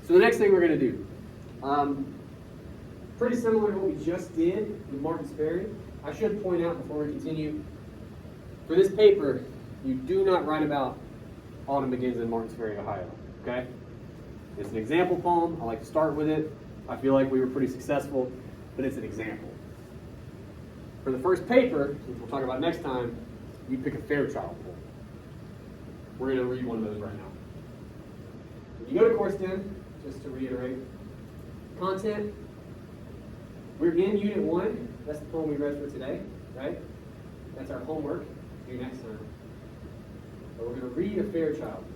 So the next thing we're going to do, pretty similar to what we just did with Martin Sperry. I should point out before we continue, for this paper, you do not write about Autumn Begins in Martin Sperry, Ohio, okay? It's an example poem. I like to start with it. I feel like we were pretty successful, but it's an example. For the first paper, which we'll talk about next time, you pick a Fairchild poem. We're going to read one of those right now. When you go to Course 10, just to reiterate, content, we're in Unit 1. That's the poem we read for today, right? That's our homework. Do next time. But we're going to read a Fairchild poem.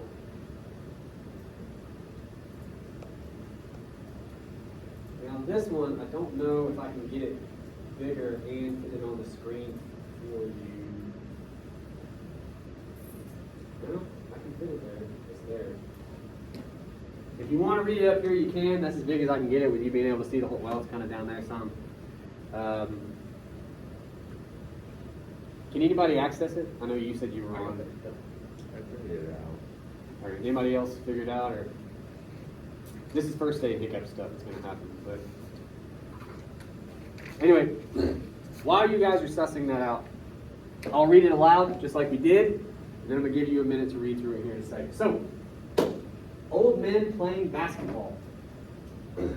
Now this one, I don't know if I can get it bigger and put it on the screen for you. No, I can fit it there. It's there. If you want to read it up here, you can. That's as big as I can get it with you being able to see the whole, well, it's kind of down there some. Can anybody access it? I know you said you were on it. I figured it out. All right, anybody else figure it out? Or this is first day hiccup stuff that's going to happen. But anyway, while you guys are sussing that out, I'll read it aloud just like we did, and then I'm going to give you a minute to read through it here in a second. So, old men playing basketball. The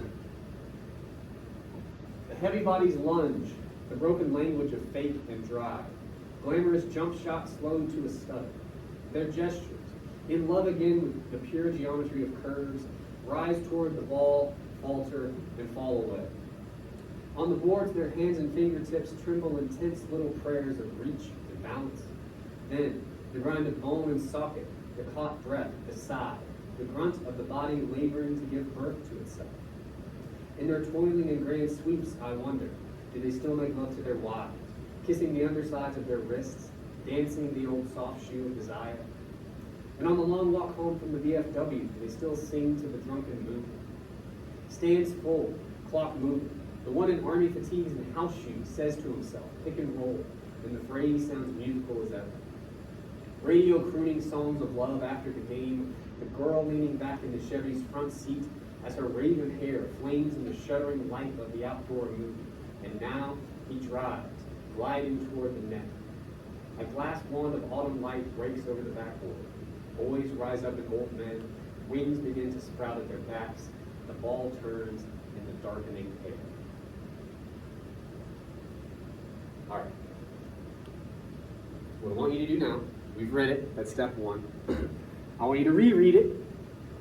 heavy bodies lunge, the broken language of fake and drive. Glamorous jump shots slowed to a stutter. Their gestures, in love again with the pure geometry of curves, rise toward the ball, falter, and fall away. On the boards, their hands and fingertips tremble in tense little prayers of reach and balance. Then, the grind of bone and socket, the caught breath, the sigh, the grunt of the body laboring to give birth to itself. In their toiling and grand sweeps, I wonder, do they still make love to their wives, kissing the undersides of their wrists, dancing the old soft shoe of desire? And on the long walk home from the VFW, do they still sing to the drunken movement? Stands full, clock moving. The one in army fatigues and house shoes says to himself, pick and roll, and the phrase sounds musical as ever. Radio crooning songs of love after the game, the girl leaning back in the Chevy's front seat as her raven hair flames in the shuddering light of the outdoor movie. And now he drives, gliding toward the net. A glass wand of autumn light breaks over the backboard. Boys rise up in old men, wings begin to sprout at their backs, the ball turns in the darkening air. All right. What I want you to do now, we've read it, that's step one. I want you to reread it.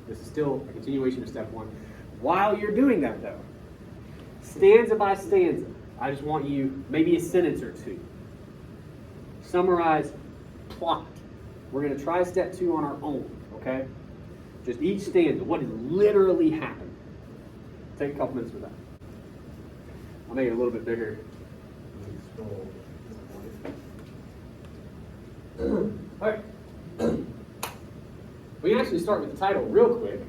This is still a continuation of step one. While you're doing that though, stanza by stanza, I just want you, maybe a sentence or two, summarize plot. We're going to try step two on our own, okay? Just each stanza, what has literally happened. Take a couple minutes for that. I'll make it a little bit bigger. All right. We can actually start with the title real quick.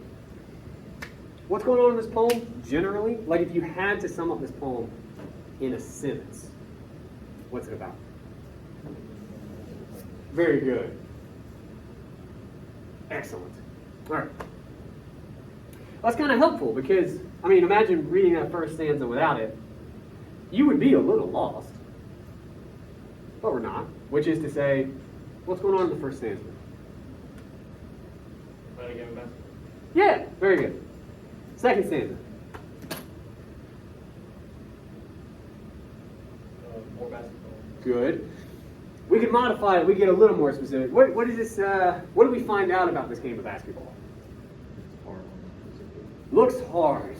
What's going on in this poem generally? Like if you had to sum up this poem in a sentence, what's it about? Very good. Excellent. All right. That's kind of helpful because, I mean, imagine reading that first stanza without it. You would be a little lost. But we're not. Which is to say, what's going on in the first stanza? Playing a game of basketball. Yeah, very good. Second stanza. More basketball. Good. We can modify it. We get a little more specific. What is this? What do we find out about this game of basketball? Looks hard.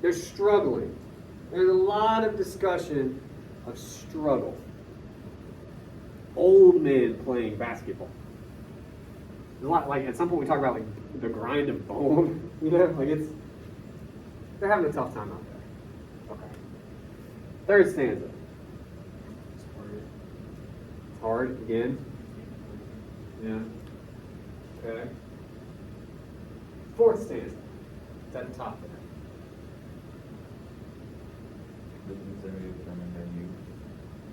They're struggling. There's a lot of discussion of struggle. Old men playing basketball. There's a lot, like at some point we talk about like the grind of bone. You know, like they're having a tough time out there. Okay. Third stanza. It's hard again. Yeah. Okay. Fourth stanza. It's at the top there.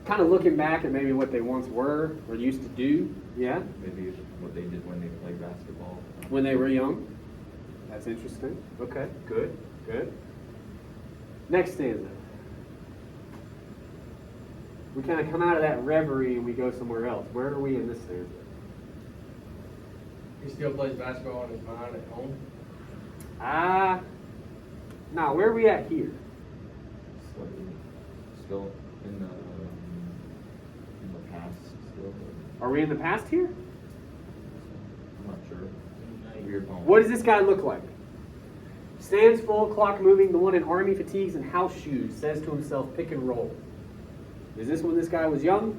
Kind of looking back at maybe what they once were or used to do. Yeah. Maybe what they did when they played basketball. When they were young. That's interesting. Okay, good, good. Next stanza. We kind of come out of that reverie and we go somewhere else. Where are we in this stanza? He still plays basketball in his mind at home. Now where are we at here? Still in the past. Still. Are we in the past here? I'm not sure. Weird poem. What does this guy look like? Stands full, clock moving, the one in army fatigues and house shoes, says to himself, pick and roll. Is this when this guy was young?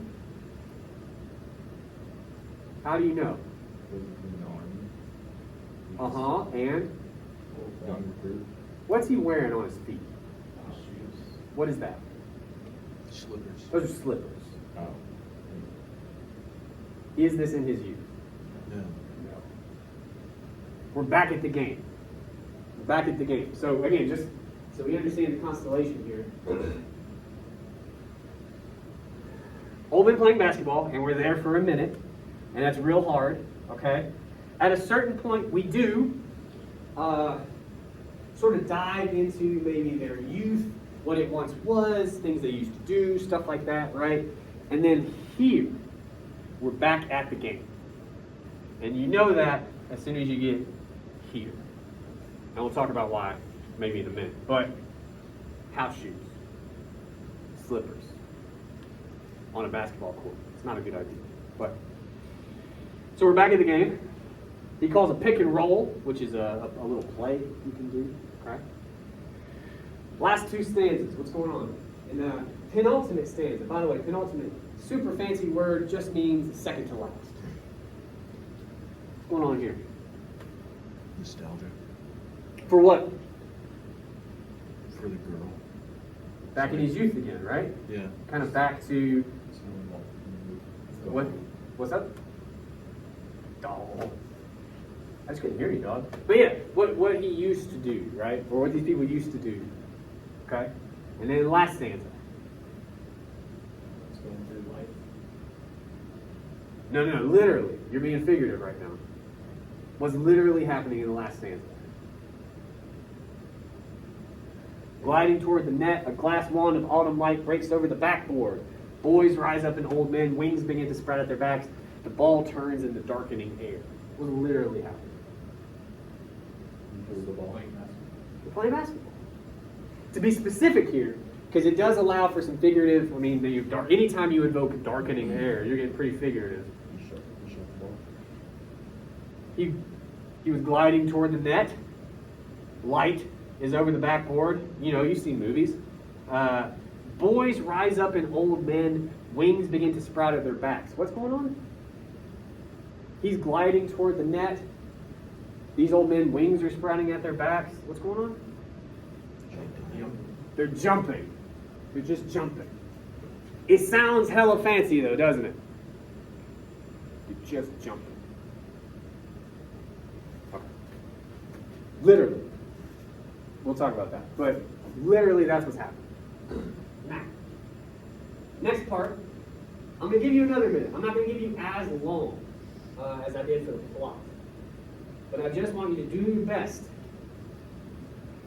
How do you know? In the army. Uh-huh, and? Young recruit. What's he wearing on his feet? What is that? Slippers. Those are slippers. Oh. Is this in his youth? No. We're back at the game. We're back at the game. So again, just so we understand the constellation here. Old men playing basketball, and we're there for a minute, and that's real hard, okay? At a certain point, we do sort of dive into maybe their youth, what it once was, things they used to do, stuff like that, right? And then here, we're back at the game. And you know that as soon as you get here. And we'll talk about why maybe in a minute. But house shoes, slippers on a basketball court. It's not a good idea. But so we're back at the game. He calls a pick and roll, which is a little play you can do. Okay. Last two stanzas. What's going on? And the penultimate stanza. By the way, penultimate, super fancy word, just means second to last. What's going on here? Nostalgia. For what? For the girl. Back in his youth again, right? Yeah. Kind of back to what? What's up? Dog. I just couldn't hear you, dog. But yeah, what he used to do, right? Or what these people used to do. Okay? And then the last stanza. It's going through life. No, literally. You're being figurative right now. What's literally happening in the last stanza? Gliding toward the net, a glass wand of autumn light breaks over the backboard. Boys rise up in old men, wings begin to spread at their backs. The ball turns in the darkening air. What's literally happening? The ball. We're playing basketball. To be specific here, because it does allow for some figurative, anytime you invoke darkening air, you're getting pretty figurative. You shot the ball. He was gliding toward the net. Light is over the backboard. You know, you've seen movies. Boys rise up in old men. Wings begin to sprout at their backs. What's going on? He's gliding toward the net. These old men, wings are sprouting at their backs. What's going on? They're jumping. They're just jumping. It sounds hella fancy though, doesn't it? You're just jumping. Okay. Literally. We'll talk about that. But literally that's what's happening. Now, next part, I'm going to give you another minute. I'm not going to give you as long as I did for the plot. But I just want you to do your best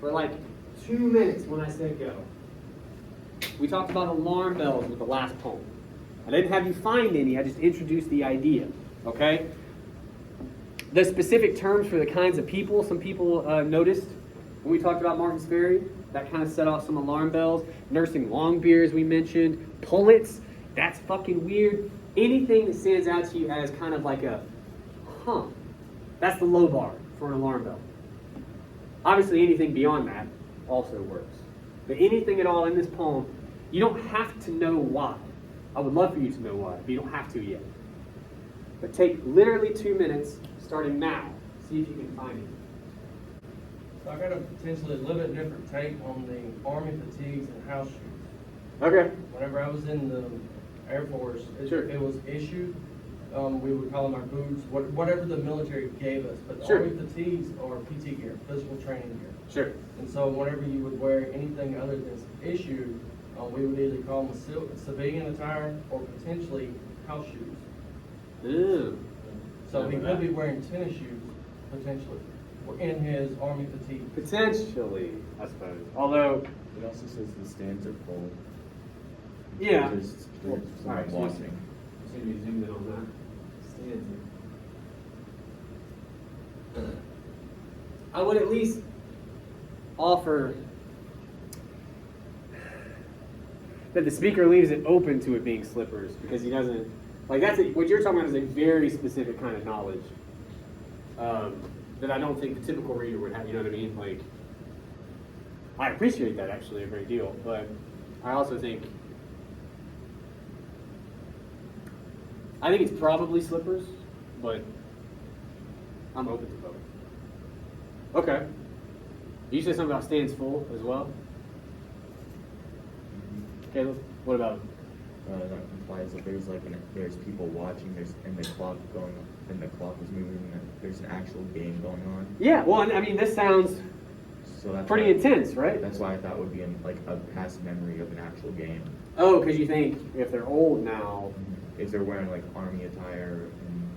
for like 2 minutes when I say go. We talked about alarm bells with the last poem. I didn't have you find any, I just introduced the idea, okay? The specific terms for the kinds of people, some people noticed when we talked about Martin's Ferry, that kind of set off some alarm bells. Nursing long beers we mentioned. Pullets, that's fucking weird. Anything that stands out to you as kind of like a, that's the low bar for an alarm bell. Obviously anything beyond that also works. But anything at all in this poem, you don't have to know why. I would love for you to know why, but you don't have to yet. But take literally 2 minutes, starting now. See if you can find it. So I got a potentially a little bit different take on the Army fatigues and house shoes. Okay. Whenever I was in the Air Force, Sure. it was issued. We would call them our boots, whatever the military gave us. But the Sure. Army fatigues are PT gear, physical training gear. Sure. And so whenever you would wear anything other than issued, we would either call them civilian attire or potentially house shoes. Ooh. So he could be wearing tennis shoes, potentially. in his army fatigue. Potentially, I suppose. Although, It also says the stands are full. yeah. There's All someone right, so watching. It's gonna be zoomed in on that. Stands in. I would at least offer that the speaker leaves it open to it being slippers because he doesn't like what you're talking about is a very specific kind of knowledge that I don't think the typical reader would have. You know what I mean? Like, I appreciate that actually a great deal, but I also think it's probably slippers, but I'm open to both. Okay. You said something about stands full as well? Caleb, what about them? That implies that there's people watching, and the clock going, and the clock is moving, and there's an actual game going on. Yeah, well, I mean, this sounds So that's pretty why, intense, right? That's why I thought it would be like a past memory of an actual game. Oh, because you think if they're old now, If they're wearing like army attire and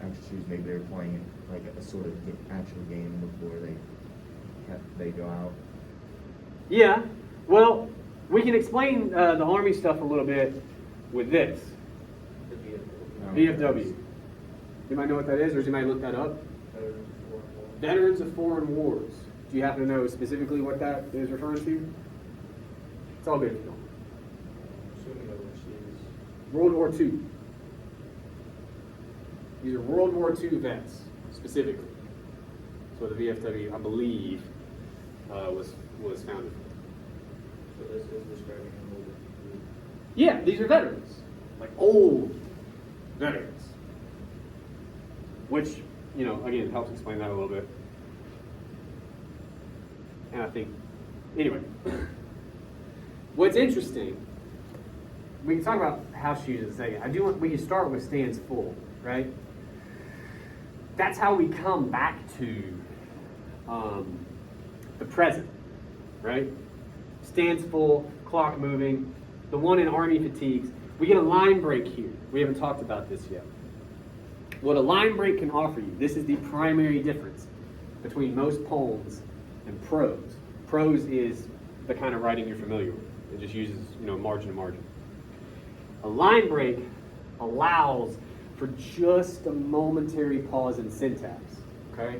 actual shoes, maybe they're playing like a sort of actual game before they go out. yeah. Well, we can explain the Army stuff a little bit with this. VFW. You might know what that is, or does you might look that up? Veterans of Foreign Wars. Do you happen to know specifically what that is referring to? It's all good if you don't. World War II. These are World War II vets, specifically. So the VFW, I believe, was founded. So this is describing an older group. Yeah, these are veterans, like old veterans. Which, you know, again, helps explain that a little bit. And I think, anyway, what's interesting, we can talk about house shoes in a second. We can start with stands full, right? That's how we come back to the present, right? Stands full, clock moving, the one in Army fatigues. We get a line break here. We haven't talked about this yet. What a line break can offer you, this is the primary difference between most poems and prose. Prose is the kind of writing you're familiar with. It just uses, margin to margin. A line break allows for just a momentary pause in syntax, okay?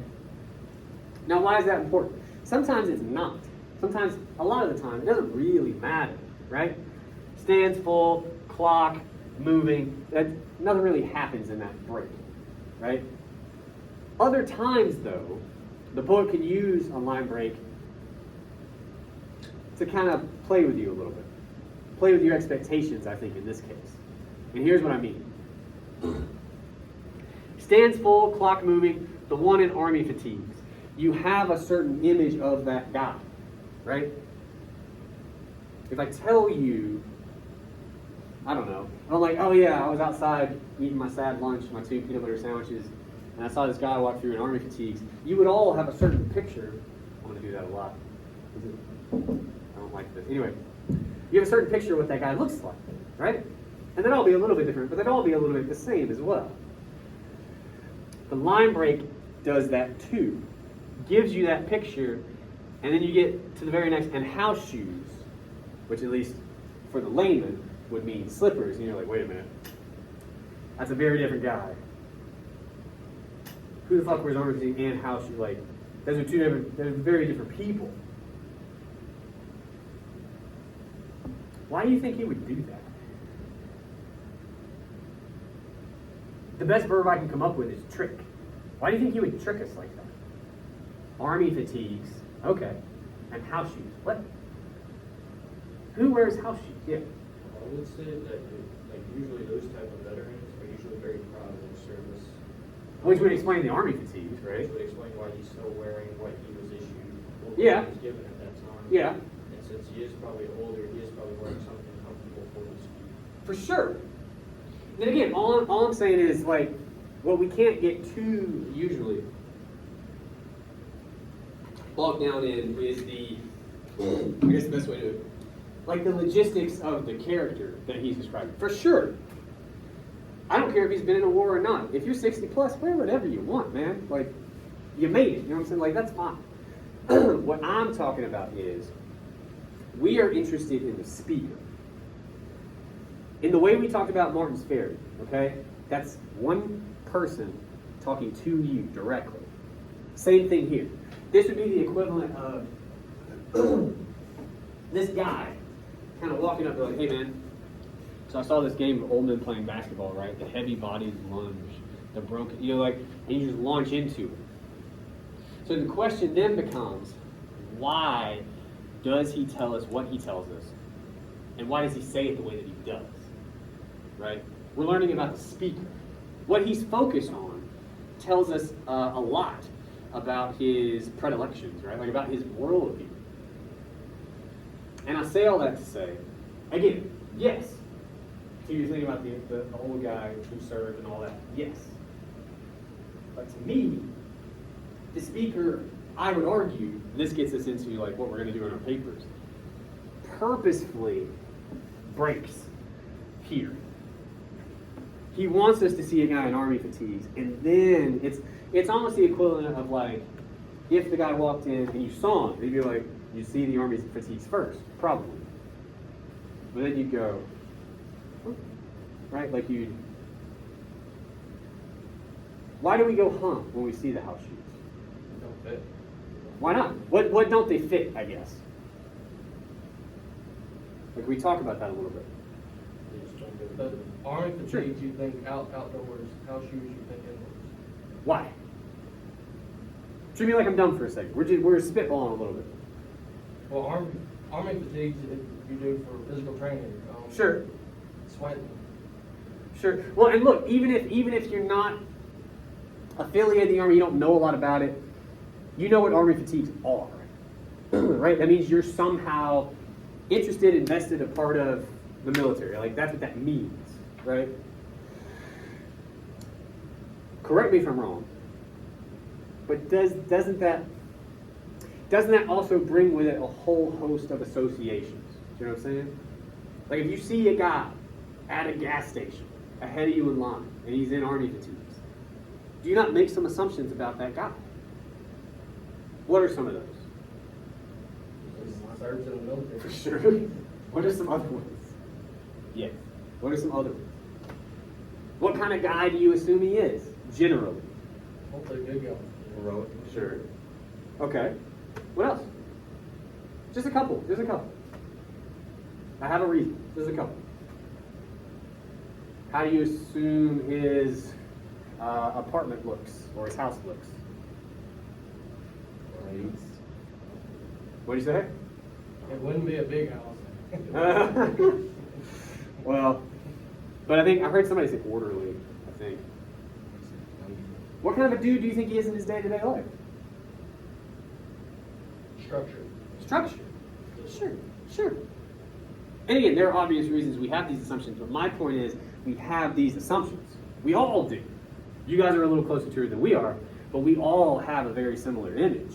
Now, why is that important? Sometimes it's not. Sometimes, a lot of the time, it doesn't really matter, right? Stands full, clock, moving, nothing really happens in that break, right? Other times, though, the poet can use a line break to kind of play with you a little bit. Play with your expectations, I think, in this case. And here's what I mean. Stands full, clock moving, the one in Army fatigues. You have a certain image of that guy, right? If I tell you, I don't know, I'm like, oh yeah, I was outside eating my sad lunch, my 2 peanut butter sandwiches, and I saw this guy walk through in Army fatigues, you would all have a certain picture. I'm going to do that a lot. I don't like this. Anyway, you have a certain picture of what that guy looks like, right? And they'd all be a little bit different, but they'd all be a little bit the same as well. The line break does that too. Gives you that picture, and then you get to the very next, and house shoes, which at least for the layman would mean slippers, and you're like, wait a minute. That's a very different guy. Who the fuck wears army fatigue and house shoes? Like, they're very different people. Why do you think he would do that? The best verb I can come up with is trick. Why do you think he would trick us like that? Army fatigues, okay, and house shoes. What? Who wears house shoes? Yeah. I would say that usually those type of veterans are usually very proud of their service. Which would explain the army fatigues, right? Which would explain why he's still wearing what he was issued, what Yeah. he was given at that time. Yeah, And since he is probably older, he is probably wearing something comfortable for his feet. for sure. Then again, all I'm saying is like, what we can't get too usually bogged down in is I guess the best way to do it, like the logistics of the character that he's describing. For sure. I don't care if he's been in a war or not. If you're 60 plus, wear whatever you want, man. Like, You made it. You know what I'm saying? Like, that's fine. What I'm talking about is we are interested in the speaker. In the way we talked about Martin's Ferry, okay? That's one person talking to you directly. Same thing here. This would be the equivalent of this guy kind of walking up and like, hey man, so I saw this game of old men playing basketball, right? The heavy bodied lunge, the broken, you know, like, and you just launch into it. So the question then becomes, why does he tell us what he tells us? And why does he say it the way that he does? Right? We're learning about the speaker. What he's focused on tells us a lot about his predilections, right? Like about his worldview. And I say all that to say, again, yes. So you're thinking about the old guy who served and all that. Yes. But to me, the speaker, I would argue, this gets us into like what we're going to do in our papers, purposefully breaks here. He wants us to see a guy in army fatigues, and then it's almost the equivalent of like if the guy walked in and you saw him, you'd be like, you see the army fatigues first, probably. But then you'd go, right? Like you'd. Why do we go when we see the house shoes? Don't fit. Why not? What don't they fit, I guess? Like we talk about that a little bit. They just don't go But together. army Sure. fatigues, you think outdoors, house shoes, you think indoors. Why? Treat me like I'm dumb for a second. We're spitballing a little bit. Well, army fatigues, you do for physical training. Sure. Sweating. Sure. Well, and look, even if you're not affiliated in the Army, you don't know a lot about it, you know what Army fatigues are, right? That means you're somehow interested, invested, a part of the military. Like, that's what that means, right? Correct me if I'm wrong, but doesn't that also bring with it a whole host of associations? You know what I'm saying? Like, if you see a guy at a gas station ahead of you in line, and he's in Army fatigues, do you not make some assumptions about that guy? What are some of those? Serves in the military. For sure. What are some other ones? Yeah. What are some other ones? What kind of guy do you assume he is, generally? Hopefully a good guy. Heroic. Sure. Okay. What else? Just a couple. Just a couple. I have a reason. Just a couple. How do you assume his apartment looks or his house looks? Blades. What do you say? It wouldn't be a big house. Well, but I heard somebody say orderly, I think. What kind of a dude do you think he is in his day-to-day life? Structure. Structure. Sure, sure. And again, there are obvious reasons we have these assumptions, but my point is we have these assumptions. We all do. You guys are a little closer to it than we are, but we all have a very similar image.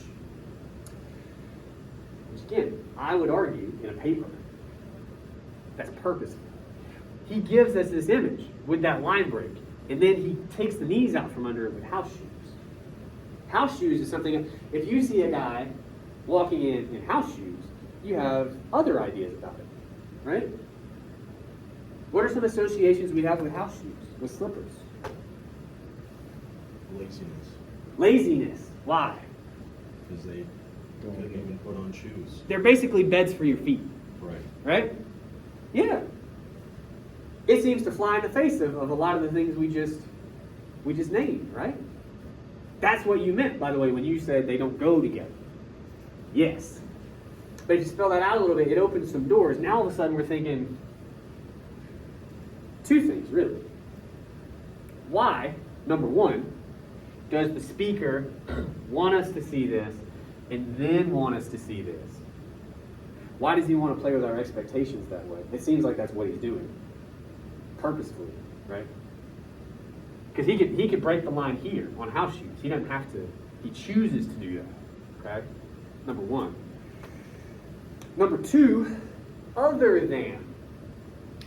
Which again, I would argue in a paper, that's purposeful. He gives us this image with that line break, and then he takes the knees out from under it with house shoes. House shoes is something, if you see a guy walking in house shoes, you have other ideas about it, right? What are some associations we have with house shoes, with slippers? Laziness, Laziness. Why? because they couldn't even put on shoes. They're basically beds for your feet, Right. right? Yeah. It seems to fly in the face of a lot of the things we just named, right? That's what you meant, by the way, when you said they don't go together. Yes. But if you spell that out a little bit, it opens some doors. Now all of a sudden we're thinking two things, really. Why, number one, does the speaker want us to see this and then want us to see this? Why does he want to play with our expectations that way? It seems like that's what he's doing. Purposefully, right? Because he could break the line here on house shoes. He doesn't have to. He chooses to do that. Okay? Number one. Number two, other than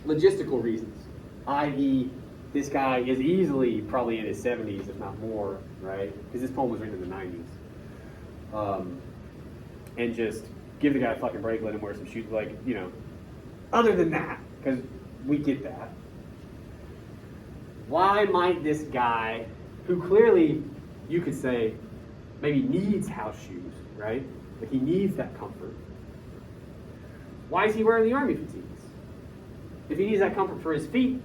logistical reasons, i.e. this guy is easily probably in his 70s, if not more, right? Because this poem was written in the 90s. And just give the guy a fucking break, let him wear some shoes, like, you know. Other than that, because we get that. Why might this guy, who clearly, you could say, maybe needs house shoes, right? Like he needs that comfort. Why is he wearing the army fatigues? If he needs that comfort for his feet,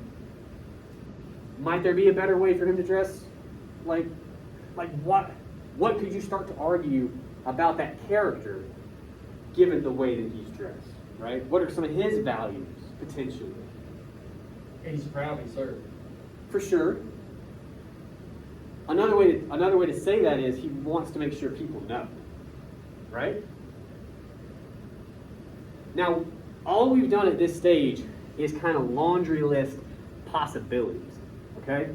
might there be a better way for him to dress? Like what could you start to argue about that character given the way that he's dressed, right? What are some of his values, potentially? He's proudly served. For sure. Another way to say that is he wants to make sure people know, right? Now, all we've done at this stage is kind of laundry list possibilities, okay?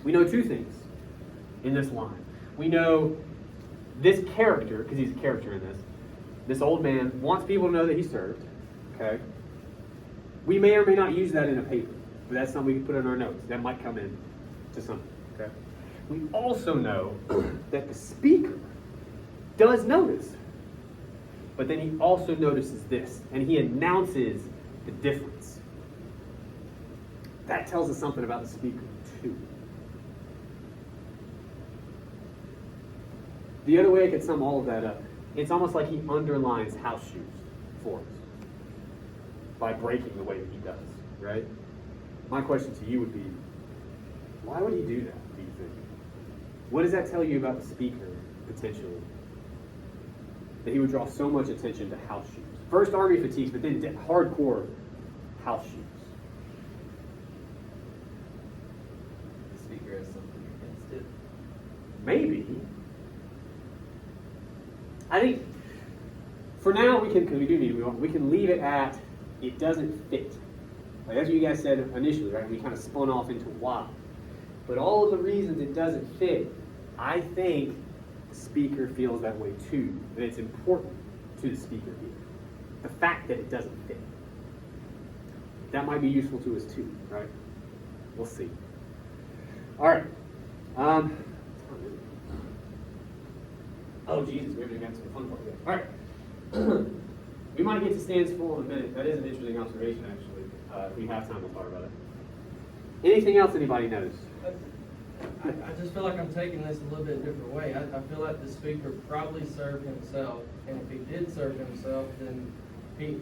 We know two things in this line. We know this character, because he's a character in this old man wants people to know that he served, okay? We may or may not use that in a paper, but that's something we can put in our notes. That might come in to something, okay? We also know that the speaker does notice, but then he also notices this, and he announces the difference. That tells us something about the speaker, too. The other way I could sum all of that up, it's almost like he underlines house shoes for us by breaking the way that he does, right? My question to you would be, why would he do that, do you think? What does that tell you about the speaker, potentially? That he would draw so much attention to house shoes. First army fatigues, but then hardcore house shoes. The speaker has something against it. Maybe. I think for now we can, because we do need to, we can leave it at it doesn't fit. Like that's what you guys said initially, right? We kind of spun off into why. But all of the reasons it doesn't fit, I think the speaker feels that way too. That it's important to the speaker here. The fact that it doesn't fit. That might be useful to us too, right? We'll see. All right. Oh, Jesus, we haven't got to the fun part yet. All right. We might get to stands full in a minute. That is an interesting observation, actually. If we have time, we'll talk about it. Anything else anybody noticed? I just feel like I'm taking this a little bit different way. I feel like the speaker probably served himself, and if he did serve himself, then his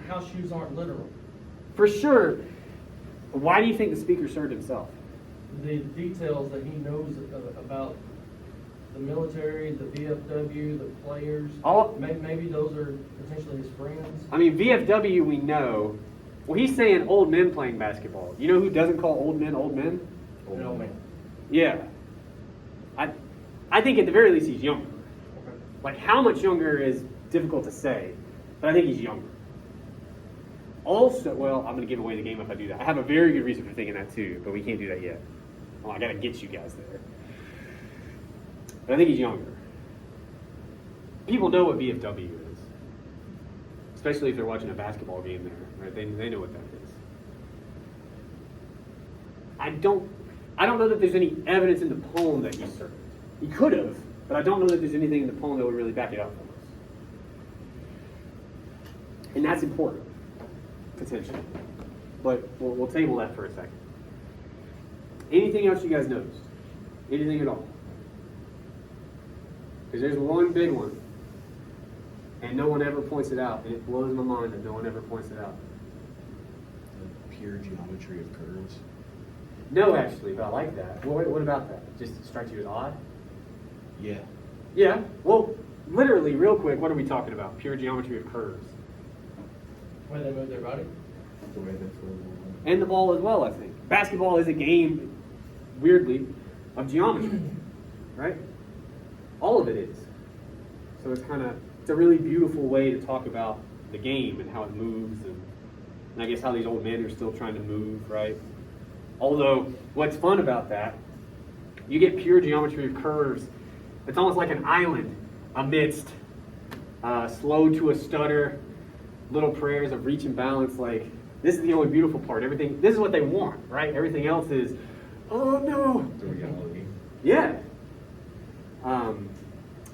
house shoes aren't literal. For sure. Why do you think the speaker served himself? The details that he knows about the military, the VFW, the players, maybe those are potentially his friends. I mean, VFW we know. Well, he's saying old men playing basketball. You know who doesn't call old men old men? An old man. Yeah. I think at the very least he's younger. Okay. Like how much younger is difficult to say, but I think he's younger. Also, well, I'm going to give away the game if I do that. I have a very good reason for thinking that too, but we can't do that yet. Well, I got to get you guys there. But I think he's younger. People know what VFW is, especially if they're watching a basketball game there, right? They know what that is. I don't know that there's any evidence in the poem that he served. He could have, but I don't know that there's anything in the poem that would really back it up for us. And that's important, potentially. But we'll table that for a second. Anything else you guys noticed? Anything at all? Because there's one big one, and no one ever points it out, and it blows my mind that no one ever points it out. The pure geometry of curves. No, actually, but I like that. What about that? Just strikes you as odd? Yeah. Yeah. Well, literally, real quick, what are we talking about? Pure geometry of curves. The way they move their body. The way they throw the ball. And the ball as well, I think. Basketball is a game, weirdly, of geometry, right? All of it is. So it's a really beautiful way to talk about the game and how it moves and I guess how these old men are still trying to move, right? Although, what's fun about that, you get pure geometry of curves. It's almost like an island amidst slow to a stutter, little prayers of reach and balance, like This is the only beautiful part. Everything, this is what they want, right? Everything else is, oh no. The reality. Yeah.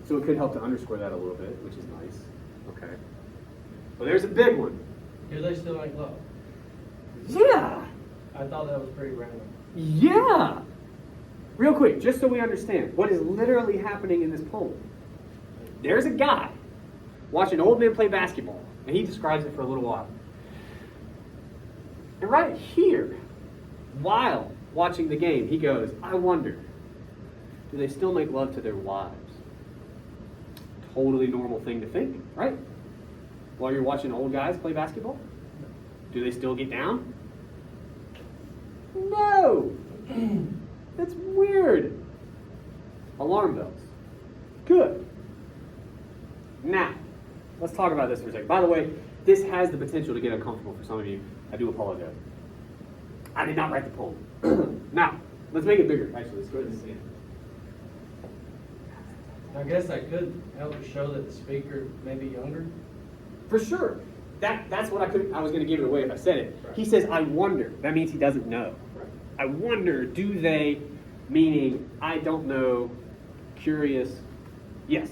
So it could help to underscore that a little bit, which is nice. Okay. Well, there's a big one. Do they still make love? Yeah. I thought that was pretty random. Yeah. Real quick, just so we understand what is literally happening in this poem. There's a guy watching old men play basketball, and he describes it for a little while. And right here, while watching the game, he goes, I wonder, do they still make love to their wives? Totally normal thing to think, right? While you're watching old guys play basketball? Do they still get down? No! That's weird. Alarm bells. Good. Now, let's talk about this for a second. By the way, this has the potential to get uncomfortable for some of you. I do apologize. I did not write the poem. Now, let's make it bigger. Actually, let's go ahead and see it. I guess that could help to show that the speaker may be younger. For sure. That's what I was going to give it away if I said it. He says, I wonder. That means he doesn't know. I wonder, do they, meaning, I don't know, curious, yes.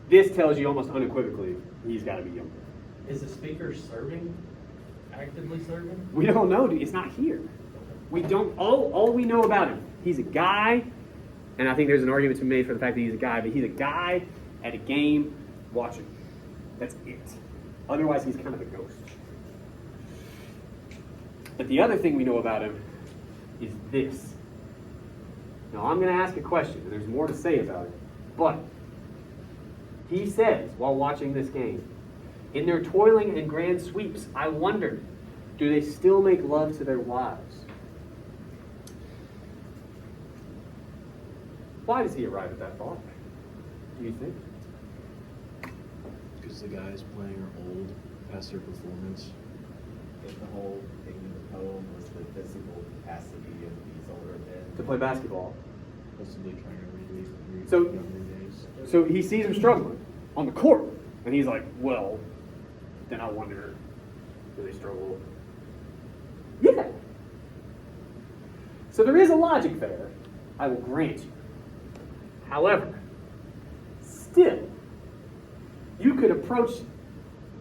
This tells you almost unequivocally he's got to be younger. Is the speaker serving? Actively serving? We don't know, dude. It's not here. We don't, all we know about him, he's a guy, and I think there's an argument to be made for the fact that he's a guy, but he's a guy at a game watching. That's it. Otherwise, he's kind of a ghost. But the other thing we know about him is this. Now, I'm going to ask a question, and there's more to say about it. But he says, while watching this game, in their toiling and grand sweeps, I wonder, do they still make love to their wives? Why does he arrive at that thought? Do you think? Because the guys playing are old, past their performance. If the whole thing in the poem was the physical capacity of these older men. To play basketball. Possibly trying to relive So- younger days. So he sees him struggling on the court, and he's like, well, then I wonder, do they struggle? Yeah. So there is a logic there, I will grant you. However, still, you could approach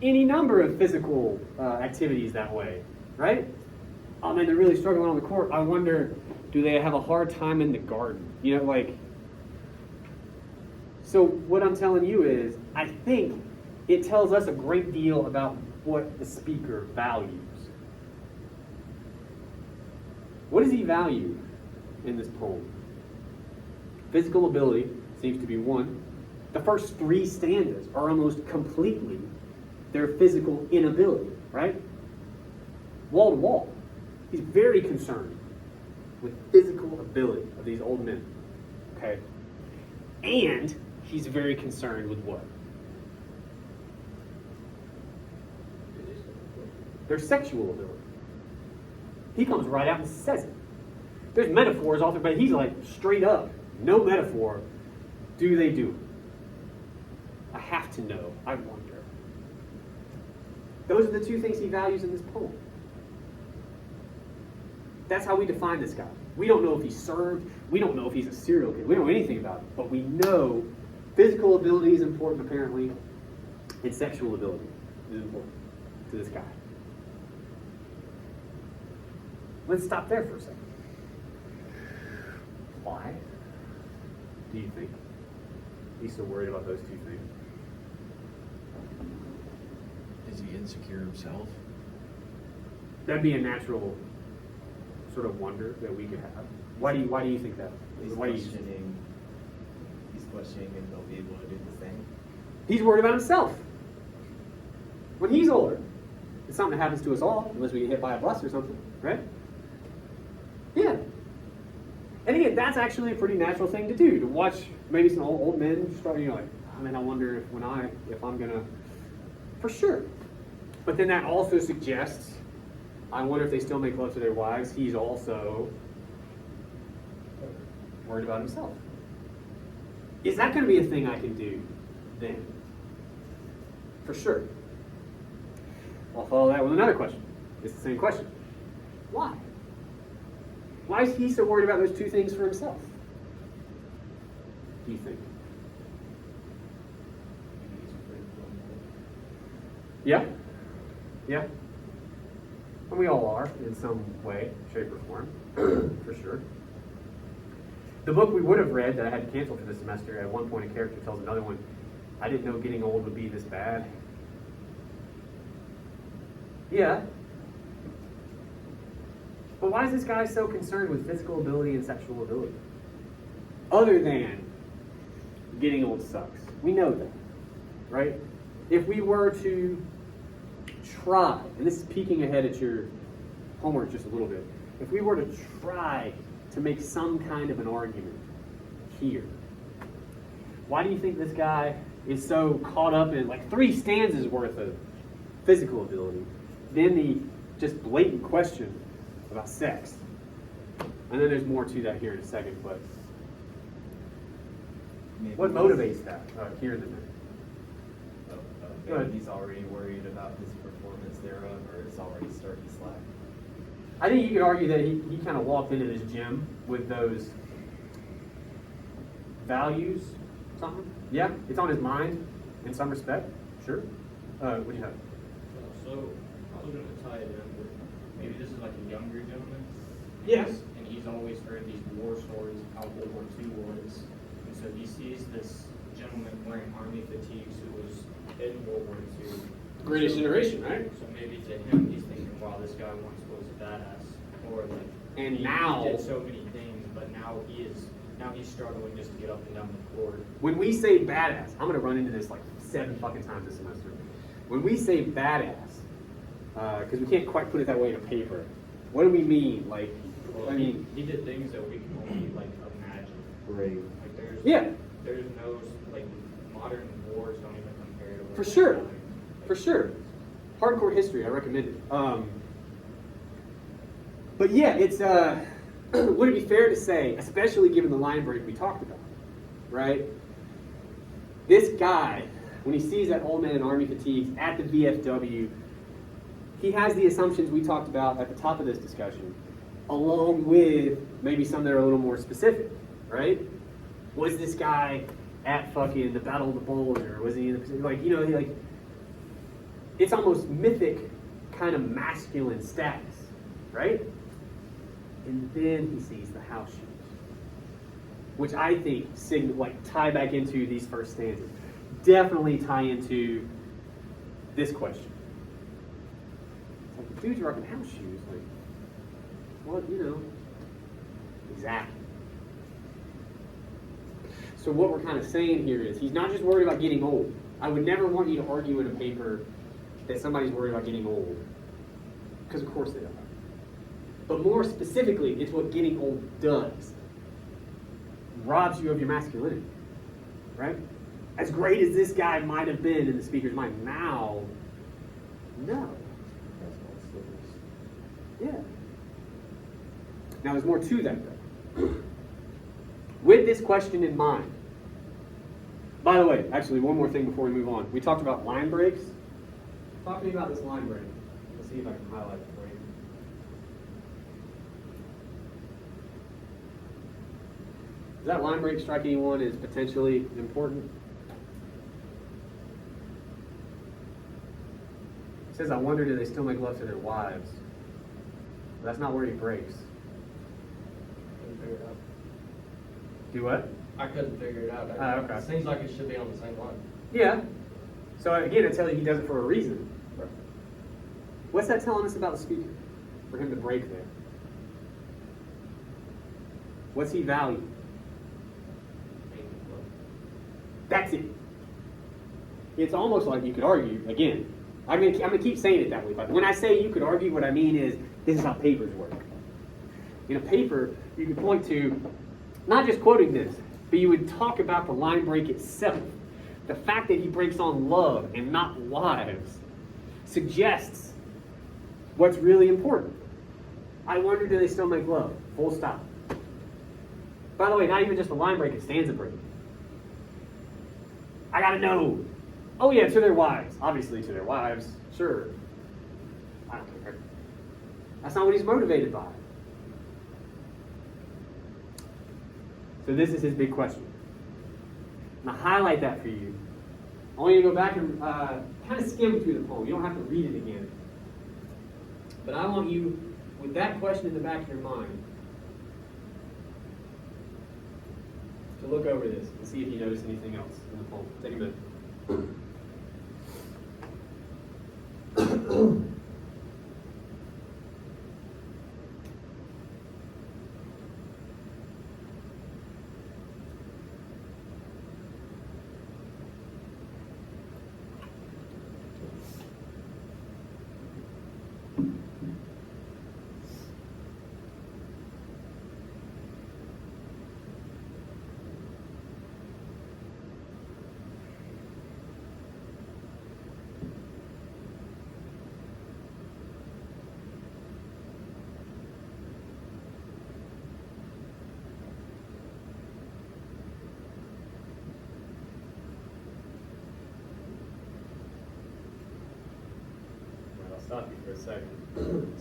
any number of physical activities that way, right? I mean, they're really struggling on the court. I wonder, do they have a hard time in the garden? You know, like, so what I'm telling you is, I think it tells us a great deal about what the speaker values. What does he value in this poem? Physical ability seems to be one. The first three stanzas are almost completely their physical inability, right? Wall to wall. He's very concerned with physical ability of these old men, okay? And he's very concerned with what? Their sexual ability. He comes right out and says it. There's metaphors all through, but he's like straight up, no metaphor. Do they do it? I have to know. I wonder. Those are the two things he values in this poem. That's how we define this guy. We don't know if he's served. We don't know if he's a serial killer. We don't know anything about him. But we know physical ability is important, apparently, and sexual ability is important to this guy. Let's stop there for a second. Why do you think he's so worried about those two things? Is he insecure himself? That'd be a natural sort of wonder that we could have. Why do you think that? He's Why do you? questioning if they'll be able to do the same. He's worried about himself. When he's older, it's something that happens to us all, unless we get hit by a bus or something, right? Yeah. And again, that's actually a pretty natural thing to do, to watch maybe some old men struggle. You know, like, I mean, I wonder if I'm gonna, for sure. But then that also suggests, I wonder if they still make love to their wives. He's also worried about himself. Is that going to be a thing I can do then? For sure. I'll follow that with another question. It's the same question. Why? Why is he so worried about those two things for himself? Do you think? Yeah? Yeah? And we all are, in some way, shape, or form, for sure. The book we would have read that I had to cancel for this semester, at one point a character tells another one, I didn't know getting old would be this bad. Yeah. But why is this guy so concerned with physical ability and sexual ability? Other than getting old sucks. We know that, right? If we were to try, and this is peeking ahead at your homework just a little bit, if we were to try to make some kind of an argument here, why do you think this guy is so caught up in like 3 stanzas worth of physical ability, then the just blatant question about sex? And then there's more to that here in a second, but Maybe what he's- motivates that here in the minute? Go ahead. Maybe he's already worried about his performance thereof, or it's already starting to slack. I think you could argue that he kind of walked into this gym with those values, something. Yeah, it's on his mind in some respect. Sure. What do you have? So, I was gonna tie it in, but maybe this is like a younger gentleman. Yes. And he's always heard these war stories of how World War II was. And so he sees this gentleman wearing army fatigues who was in World War II. Greatest So- generation, right? So maybe to him, he's thinking, wow, this guy once was a badass. Or like, And he now- did so many things, but now he's struggling just to get up and down the court. When we say badass, I'm going to run into this like 7 fucking times this semester. When we say badass, because we can't quite put it that way in a paper, what do we mean? Like, Well, I mean, he did things that we can only like imagine. Brave. Like there's yeah, there's no like modern wars don't even compare to what for was sure, happening. for sure. Hardcore history, I recommend it. But yeah, it's would it be fair to say, especially given the line break we talked about, right? This guy, when he sees that old man in army fatigues at the VFW, he has the assumptions we talked about at the top of this discussion, along with maybe some that are a little more specific, right? Was this guy at fucking the Battle of the Bulge, or was he in the Pacific? Like, you know, like, it's almost mythic kind of masculine status, right? And then he sees the house shoes, which I think tie back into these first stanzas. Definitely tie into this question. It's like, dude, you're rocking house shoes. Like, what, you know? Exactly. So what we're kind of saying here is he's not just worried about getting old. I would never want you to argue in a paper that somebody's worried about getting old. Because of course they are. But more specifically, it's what getting old does. Robs you of your masculinity, right? As great as this guy might have been in the speaker's mind, now, no. That's all slippers. Yeah. Now there's more to that though. With this question in mind, by the way, actually one more thing before we move on. We talked about line breaks. Talk to me about this line break. Let's see if I can highlight it for you. Does that line break strike anyone as potentially important? It says, I wonder, do they still make love to their wives? But that's not where he breaks. Couldn't figure it out. Do what? I couldn't figure it out. Okay. It seems like it should be on the same line. Yeah. So again, I tell you he does it for a reason. What's that telling us about the speaker? For him to break there. What's he value? That's it. It's almost like you could argue, again, I'm gonna keep saying it that way, but when I say you could argue, what I mean is this is how papers work. In a paper, you could point to, not just quoting this, but you would talk about the line break itself. The fact that he breaks on love and not wives suggests what's really important. I wonder, do they still make love? Full stop. By the way, not even just a line break, it's stanza break. I gotta know. Oh yeah, to their wives. Obviously to their wives. Sure. I don't care. That's not what he's motivated by. So this is his big question. I'm going to highlight that for you. I want you to go back and kind of skim through the poem. You don't have to read it again. But I want you, with that question in the back of your mind, to look over this and see if you notice anything else in the poem. Take a minute. I'll stop you for a second.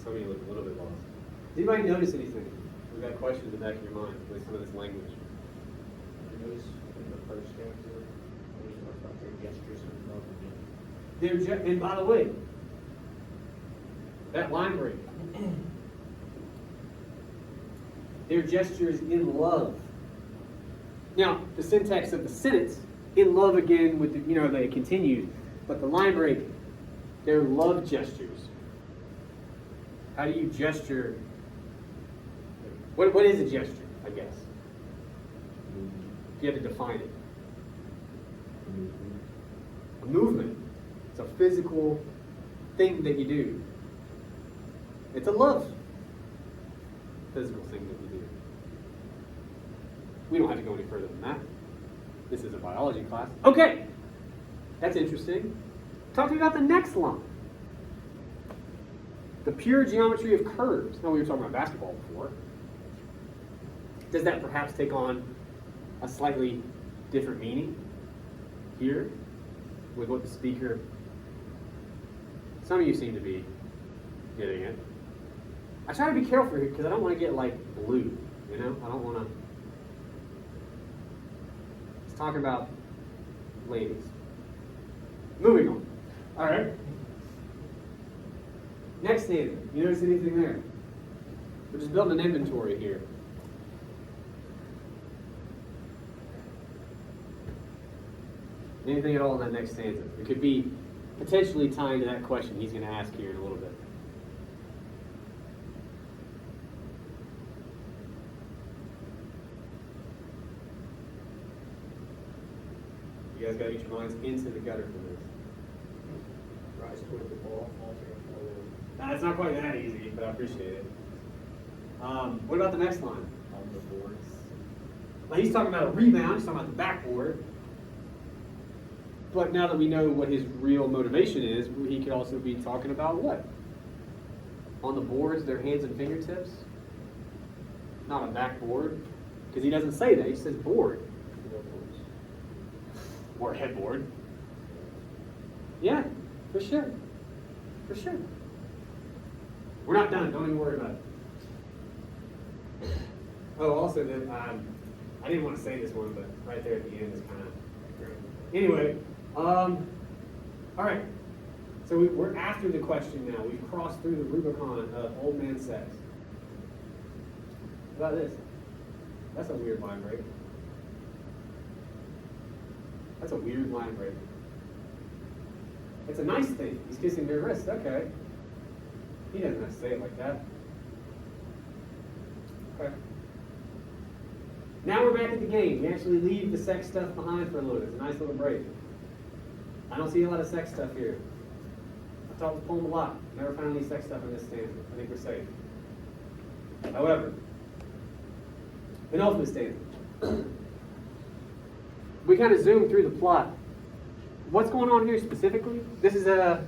Some of you look a little bit lost. Does anybody notice anything with that question in the back of your mind with some of this language? Notice in the first stanza, when he talks about their gestures of love again. And by the way, that line break. Their gestures in love. Now, the syntax of the sentence, in love again with the, they continued, but the line break, their love gestures. How do you gesture? What is a gesture, I guess? You have to define it. A movement. It's a physical thing that you do. It's a love physical thing that you do. We don't have to go any further than that. This is a biology class. Okay, that's interesting. Talk to me about the next line. The pure geometry of curves. Now, we were talking about basketball before. Does that perhaps take on a slightly different meaning here with what the speaker, some of you seem to be getting it. I try to be careful here because I don't want to get like blue, I don't want to. It's talking about ladies. Moving on. All right. Next stanza. You notice anything there? We're just building an inventory here. Anything at all in that next stanza? It could be potentially tying to that question he's going to ask here in a little bit. You guys got to get your minds into the gutter for this. Rise toward the ball, faltering forward. It's not quite that easy, but I appreciate it. What about the next line? On the boards. Well, he's talking about a rebound. He's talking about the backboard. But now that we know what his real motivation is, he could also be talking about what? On the boards, their hands and fingertips? Not a backboard. Because he doesn't say that. He says board. Or headboard. Yeah, for sure. For sure. We're not done. Don't even worry about it. Oh, also, that I didn't want to say this one, but right there at the end is kind of great. Anyway, all right. So we're after the question now. We've crossed through the Rubicon of old man sex. How about this? That's a weird line break. That's a weird line break. It's a nice thing. He's kissing their wrist. Okay. He doesn't have to say it like that. Okay. Now we're back at the game. We actually leave the sex stuff behind for a little bit. It's a nice little break. I don't see a lot of sex stuff here. I've taught the poem a lot. Never found any sex stuff in this stanza. I think we're safe. However, penultimate stanza. We kind of zoom through the plot. What's going on here specifically? This is a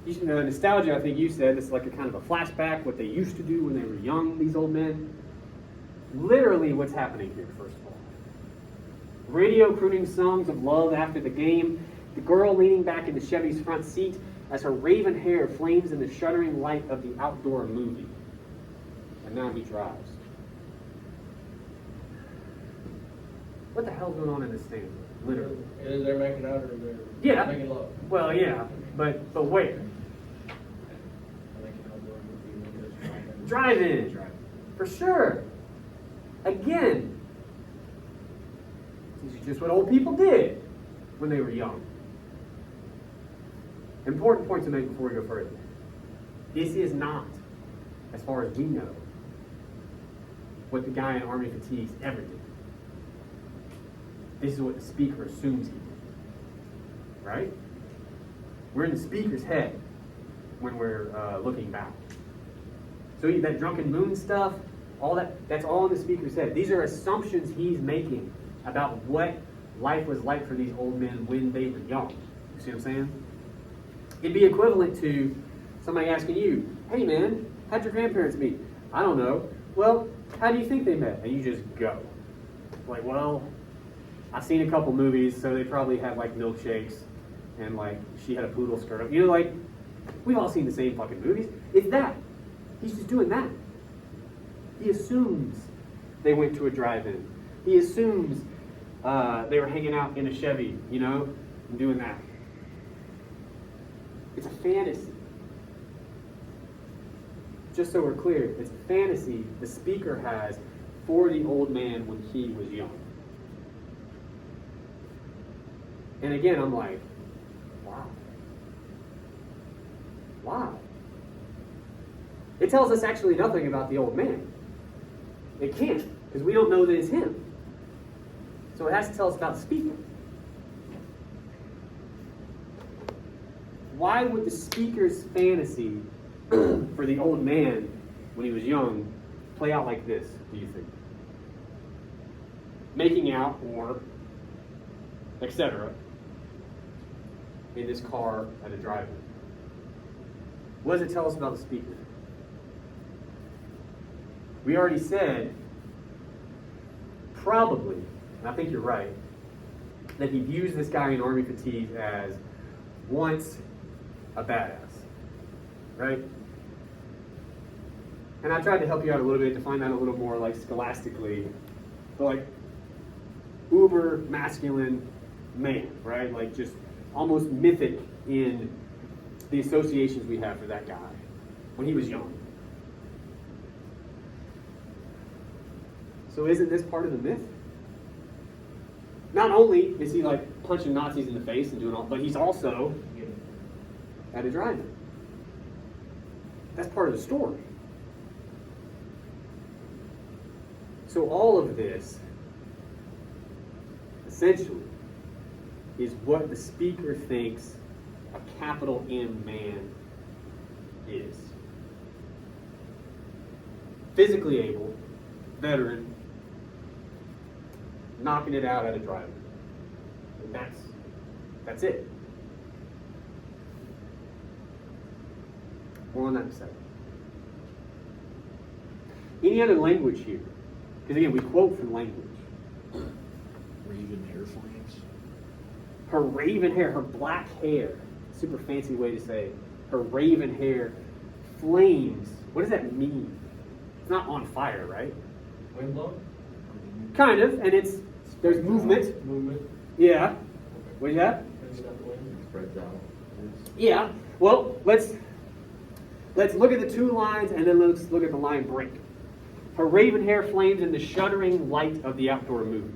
nostalgia, I think you said. This is like a kind of a flashback, what they used to do when they were young, these old men. Literally what's happening here, first of all. Radio crooning songs of love after the game. The girl leaning back into Chevy's front seat as her raven hair flames in the shuddering light of the outdoor movie. and now he drives. What the hell's going on in this stanza? Literally. Either they're making out or they're Yeah. making love. Well, yeah, but where? I think outdoor would be windows Drive-in. Drive. For sure. Again, this is just what old people did when they were young. Important point to make before we go further. This is not, as far as we know, what the guy in Army Fatigues ever did. This is what the speaker assumes he did. Right? We're in the speaker's head when we're looking back. So that drunken moon stuff, all that's all in the speaker's head. These are assumptions he's making about what life was like for these old men when they were young. You see what I'm saying? It'd be equivalent to somebody asking you, hey man, how'd your grandparents meet? I don't know. Well, how do you think they met? And you just go. Like, well, I've seen a couple movies, so they probably had like milkshakes and like she had a poodle skirt up. You know, like, we've all seen the same fucking movies. It's that. He's just doing that. He assumes they went to a drive-in. He assumes they were hanging out in a Chevy, you know, and doing that. It's a fantasy. Just so we're clear, it's a fantasy the speaker has for the old man when he was young. And again, I'm like, wow. Wow. It tells us actually nothing about the old man. It can't, because we don't know that it's him. So it has to tell us about the speaker. Why would the speaker's fantasy for the old man when he was young play out like this, do you think? Making out or etc. in this car at a drive-in. What does it tell us about the speaker? We already said, probably, and I think you're right, that he views this guy in Army Fatigues as once a badass, right? And I tried to help you out a little bit to find that a little more like scholastically, but like uber masculine man, right? Like just almost mythic in the associations we have for that guy when he was young. So isn't this part of the myth? Not only is he like punching Nazis in the face and doing all, but he's also at a drive-in. That's part of the story. So all of this, essentially, is what the speaker thinks a capital M man is. Physically able, veteran, knocking it out at a drive-in. And that's it. More on that in a second. Any other language here? Because again, we quote from language. Raven hair flames. Her raven hair, her black hair, super fancy way to say it. Her raven hair flames. What does that mean? It's not on fire, right? Wind blown? Kind of, and there's movement. Movement. Yeah. What do you have? Maybe not the wind. Spreads out. Yeah. Well, let's look at the two lines and then let's look at the line break. Her raven hair flames in the shuddering light of the outdoor movie.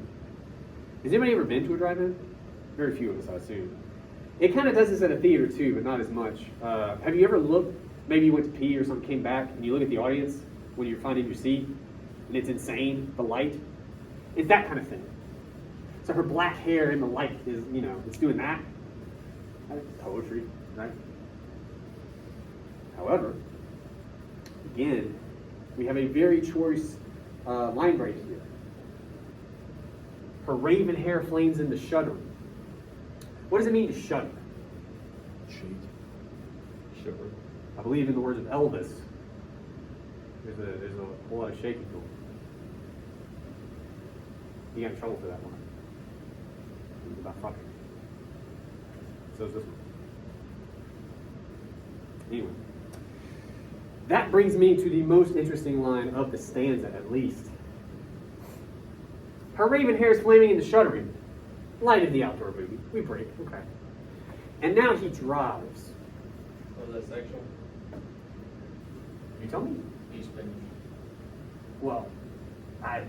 Has anybody ever been to a drive-in? Very few of us, I assume. It kind of does this at a theater too, but not as much. Have you ever looked, maybe you went to pee or something, came back, and you look at the audience when you're finding your seat, and it's insane, the light? It's that kind of thing. So her black hair in the light is, it's doing that. That's poetry, right? However, again, we have a very choice line break here. Her raven hair flames in the shuddering. What does it mean to shudder? Shake. Shiver. I believe in the words of Elvis, there's a whole lot of shaking going on. He got in trouble for that one. It was about fucking. So is this one. Anyway. That brings me to the most interesting line of the stanza, at least. Her raven hair is flaming into shuddering. Light of the outdoor movie. We break, okay. And now he drives. Was that sexual? You tell me. He's been, Well, I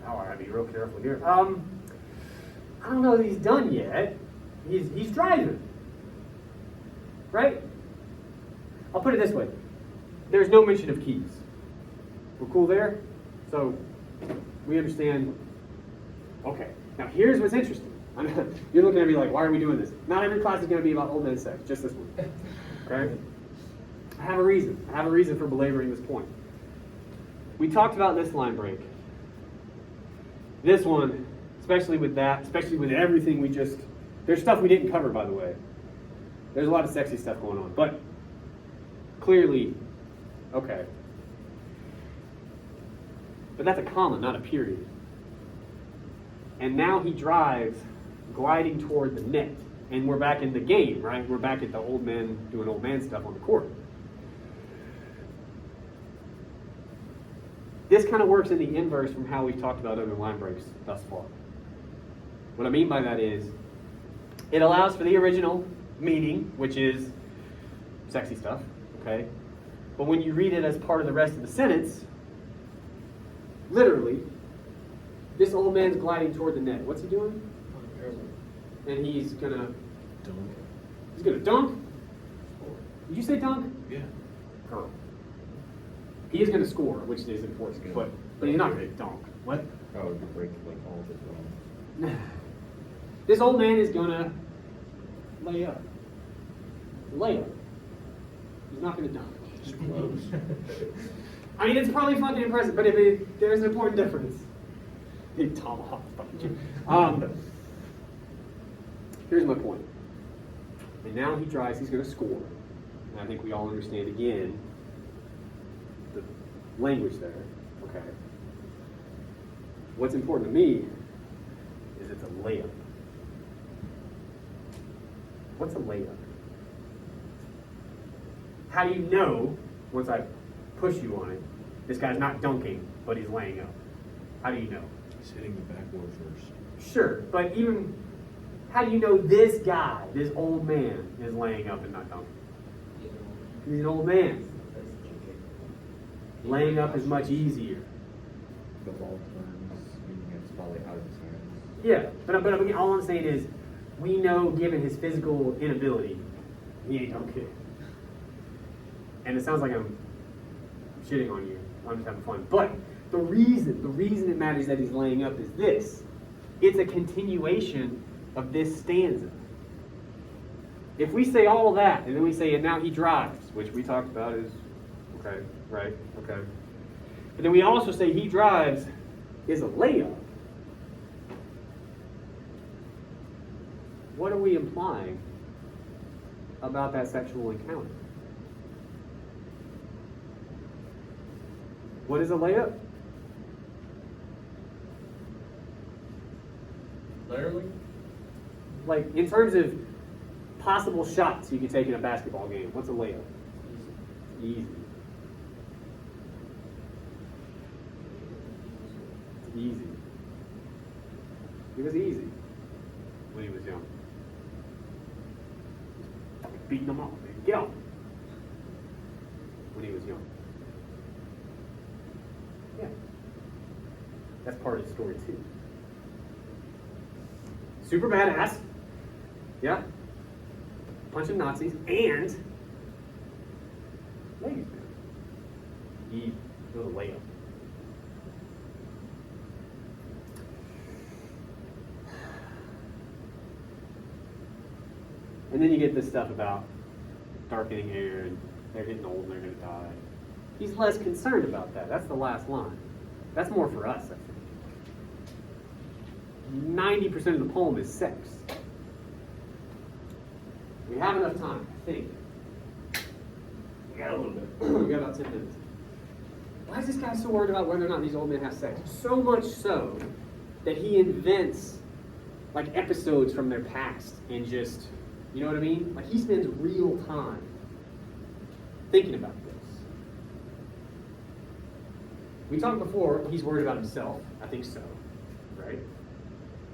gotta be real careful here. I don't know that he's done yet. He's driving. Right? I'll put it this way. There's no mention of keys. We're cool there? So, we understand. Okay. Now, here's what's interesting. You're looking at me like, why are we doing this? Not every class is going to be about old man sex. Just this one. Okay? I have a reason. I have a reason for belaboring this point. We talked about this line break. This one, especially with that, especially with everything we just... There's stuff we didn't cover, by the way. There's a lot of sexy stuff going on. But clearly, okay. But that's a comma, not a period. And now he drives, gliding toward the net. And we're back in the game, right? We're back at the old man doing old man stuff on the court. This kind of works in the inverse from how we've talked about other line breaks thus far. What I mean by that is, it allows for the original meaning, which is sexy stuff, okay? But when you read it as part of the rest of the sentence, literally, this old man's gliding toward the net. What's he doing? And he's gonna dunk? Did you say dunk? Yeah. Girl. He is gonna score, which is important, but he's not gonna dunk. What? Oh, you break like all of his bones. This old man is gonna lay up. Lay up. He's not gonna dunk. I mean, it's probably fucking impressive, but there's an important difference. He tomahawked. Here's my point. And now he drives, he's going to score. And I think we all understand again the language there. Okay. What's important to me is it's a layup. What's a layup? How do you know, once I push you on it, this guy's not dunking, but he's laying up? How do you know? He's hitting the backboard first. Sure, but even, how do you know this guy, this old man, is laying up and not dunking? He's an old man. Laying up is much easier. The ball turns, it's probably out of his hands. Yeah, but again, all I'm saying is, we know, given his physical inability, he ain't dunking. And it sounds like I'm shitting on you. I'm just having fun. But the reason it matters that he's laying up is this. It's a continuation of this stanza. If we say all that, and then we say, and now he drives, which we talked about is, okay, right, okay. But then we also say he drives is a layup. What are we implying about that sexual encounter? What is a layup? Literally? Like, in terms of possible shots you can take in a basketball game, what's a layup? Easy. It's easy. It was easy when he was young. Beating them off, man. Get off. When he was young. Yeah. That's part of the story too. Super badass. Yeah. Punching Nazis and ladies man. He was a layup. And then you get this stuff about darkening hair and they're getting old and they're going to die. He's less concerned about that. That's the last line. That's more for us, I think. 90% of the poem is sex. We have enough time, I think. We got a little bit. We got about 10 minutes. Why is this guy so worried about whether or not these old men have sex? So much so that he invents like episodes from their past and just, you know what I mean? Like he spends real time thinking about this. We talked before, he's worried about himself. I think so, right?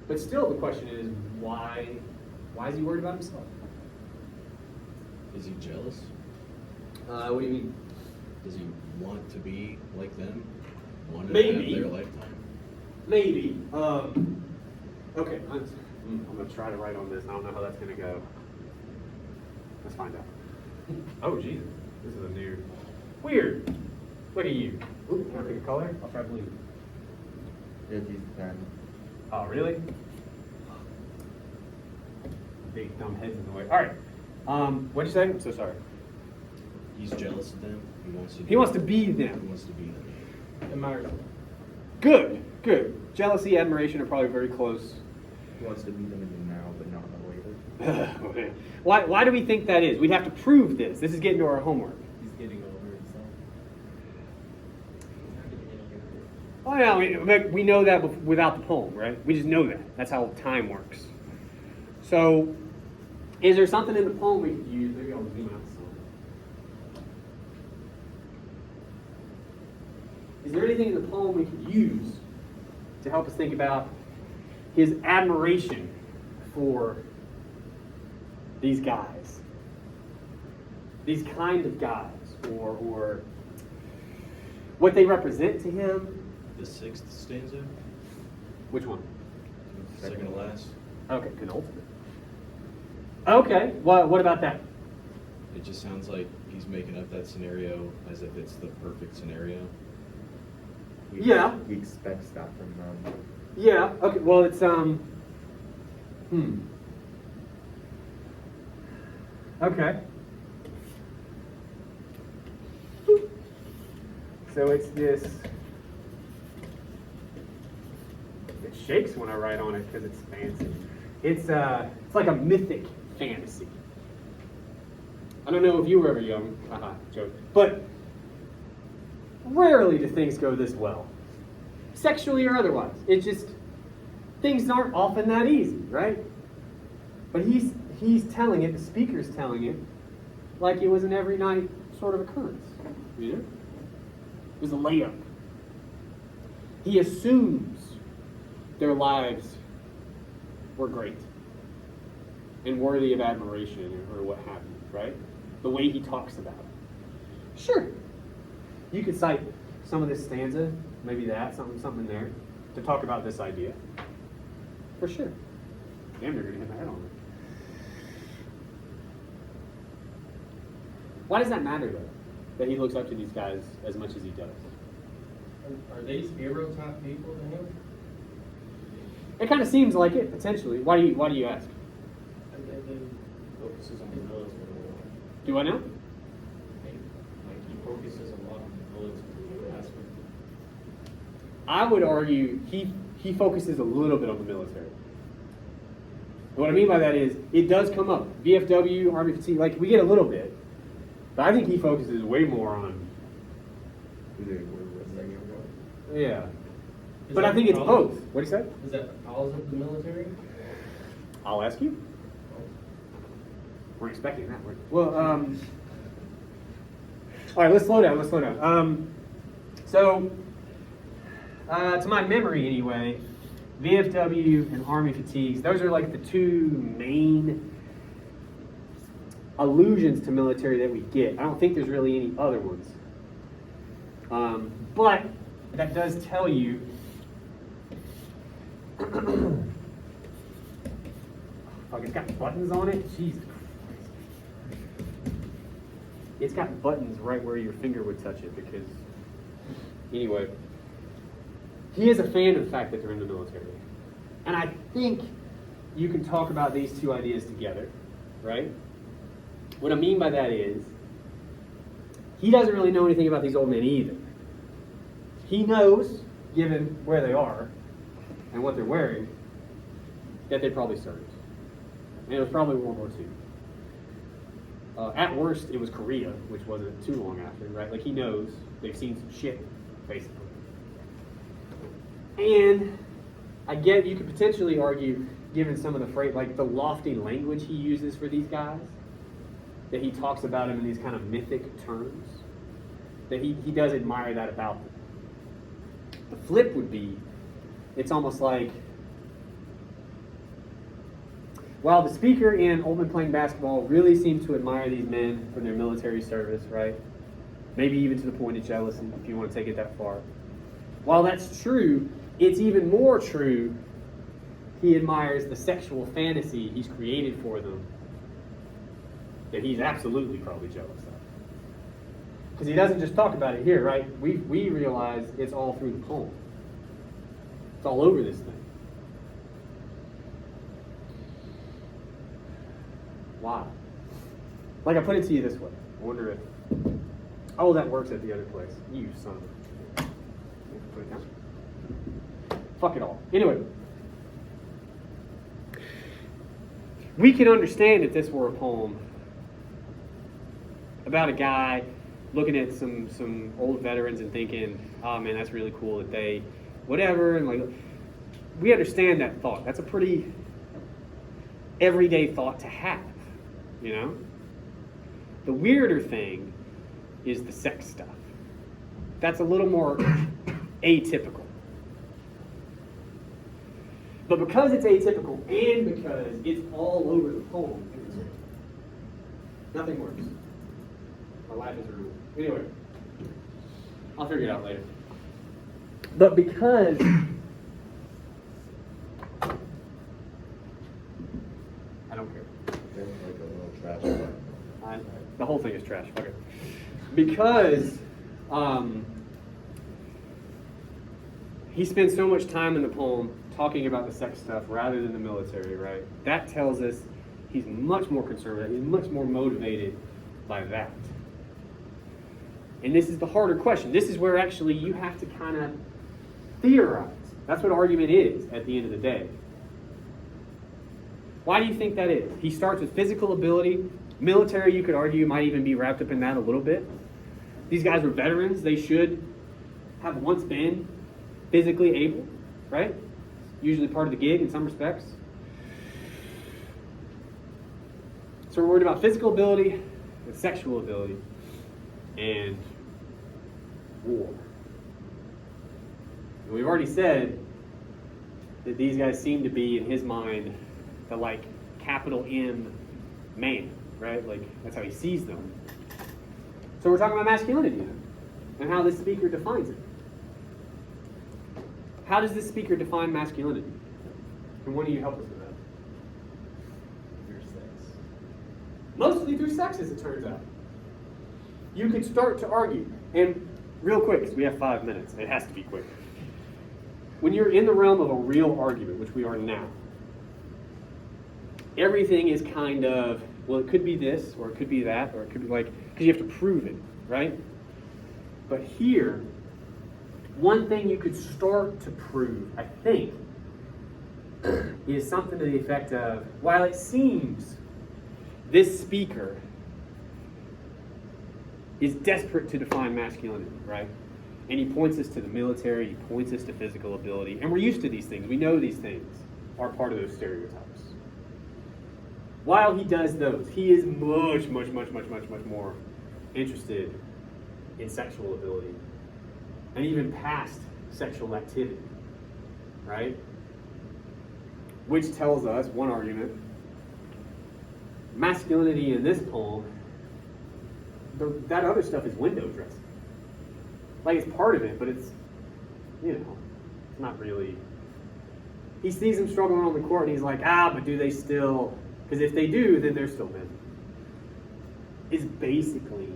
But still, the question is, why is he worried about himself? Is he jealous? What do you mean? Does he want to be like them? Want to Maybe. have their lifetime? Maybe. Okay, I'm gonna try to write on this. I don't know how that's gonna go. Let's find out. Oh, Jesus. This is a new. Weird. Look at you. Ooh, can I pick a color? I'll try blue. Yeah, he's bad. Oh, really? Big dumb heads in the way. All right. What'd you say? I'm so sorry. He's jealous of them. He wants to. He wants to be He them. wants to be them. Admires them. Good. Good. Jealousy, admiration are probably very close. He wants to be them in the now, but not in the later. Okay. Why do we think that is? We'd have to prove this. This is getting to our homework. He's getting over himself. Oh yeah, we know that without the poem, right? We just know that. That's how time works. So, is there something in the poem we could use? Maybe I'll zoom out some. Is there anything in the poem we could use to help us think about his admiration for these guys? These kind of guys, or what they represent to him? The sixth stanza, Which one? second to last. Okay, penultimate. Okay, what about that? It just sounds like he's making up that scenario as if it's the perfect scenario. Yeah. He expects that from them. Yeah, okay, well, it's, Okay. So it's this, it shakes when I write on it because it's fancy. It's like a mythic fantasy. I don't know if you were ever young, haha, joke, but rarely do things go this well, sexually or otherwise. It just, things aren't often that easy, right? But he's telling it, the speaker's telling it, like it was an every night sort of occurrence. You know? It was a layup. He assumes their lives were great and worthy of admiration or what have you, right? The way he talks about it. Sure. You could cite some of this stanza, maybe that, something there, to talk about this idea. For sure. Damn, they're gonna hit my head on it. Why does that matter though? That he looks up to these guys as much as he does? Are these hero type people to him? It kind of seems like it, potentially. Why do you ask? Focuses on the military a lot. Do I know? Like he focuses a lot on the military aspect. I would argue he focuses a little bit on the military. What I mean by that is, it does come up. VFW, Army fatigue, like we get a little bit. But I think he focuses way more on, yeah. Is But I that think it's because- both. What do you say? Is that because of the military? I'll ask you. We're expecting that. Well, all right, let's slow down. So, to my memory anyway, VFW and Army fatigues, those are like the two main allusions to military that we get. I don't think there's really any other ones. But that does tell you fuck, it's got buttons on it? Jesus Christ. It's got buttons right where your finger would touch it because, anyway, he is a fan of the fact that they're in the military. And I think you can talk about these two ideas together, right? What I mean by that is, he doesn't really know anything about these old men either. He knows, given where they are and what they're wearing, that they probably served. And it was probably World War II. At worst, it was Korea, which wasn't too long after, right? Like, he knows they've seen some shit, basically. And I get you could potentially argue, given some of the phrase, like the lofty language he uses for these guys, that he talks about them in these kind of mythic terms, that he does admire that about them. The flip would be, it's almost like, while the speaker in Old Men Playing Basketball really seems to admire these men for their military service, right? Maybe even to the point of jealousy, if you want to take it that far. While that's true, it's even more true he admires the sexual fantasy he's created for them that he's absolutely probably jealous of. Because he doesn't just talk about it here, right? We realize it's all through the poem. It's all over this thing. Why? Like, I put it to you this way. I wonder if, oh, that works at the other place. You son of a... Put it down. Fuck it all. Anyway. We can understand if this were a poem about a guy looking at some old veterans and thinking, oh man, that's really cool that they, whatever, and like, we understand that thought. That's a pretty everyday thought to have, you know? The weirder thing is the sex stuff. That's a little more atypical. But because it's atypical and because it's all over the poem, nothing works. My life is ruined. Anyway, I'll figure it out later. But because I don't care. There's like a little trash button. The whole thing is trash. Okay. Because he spends so much time in the poem talking about the sex stuff rather than the military, right? That tells us he's much more concerned, he's much more motivated by that. And this is the harder question. This is where actually you have to kind of theorize. That's what argument is at the end of the day. Why do you think that is? He starts with physical ability. Military, you could argue, might even be wrapped up in that a little bit. These guys were veterans. They should have once been physically able, right? Usually part of the gig in some respects. So we're worried about physical ability and sexual ability and war. And we've already said that these guys seem to be, in his mind, the like capital M man, right? Like that's how he sees them. So we're talking about masculinity now, and how this speaker defines it. How does this speaker define masculinity? Can one of you help us with that? Your sex. Mostly through sex, as it turns out. You could start to argue, and real quick, because we have 5 minutes, it has to be quick. When you're in the realm of a real argument, which we are now, everything is kind of, well, it could be this, or it could be that, or it could be like, because you have to prove it, right? But here, one thing you could start to prove, I think, is something to the effect of, while it seems this speaker is desperate to define masculinity, right? And he points us to the military, he points us to physical ability, and we're used to these things. We know these things are part of those stereotypes. While he does those, he is much more interested in sexual ability and even past sexual activity, right? Which tells us, one argument, masculinity in this poem, that other stuff is window dressing. Like it's part of it, but it's, it's not really. He sees them struggling on the court and he's like, but do they still, because if they do, then they're still men. Is basically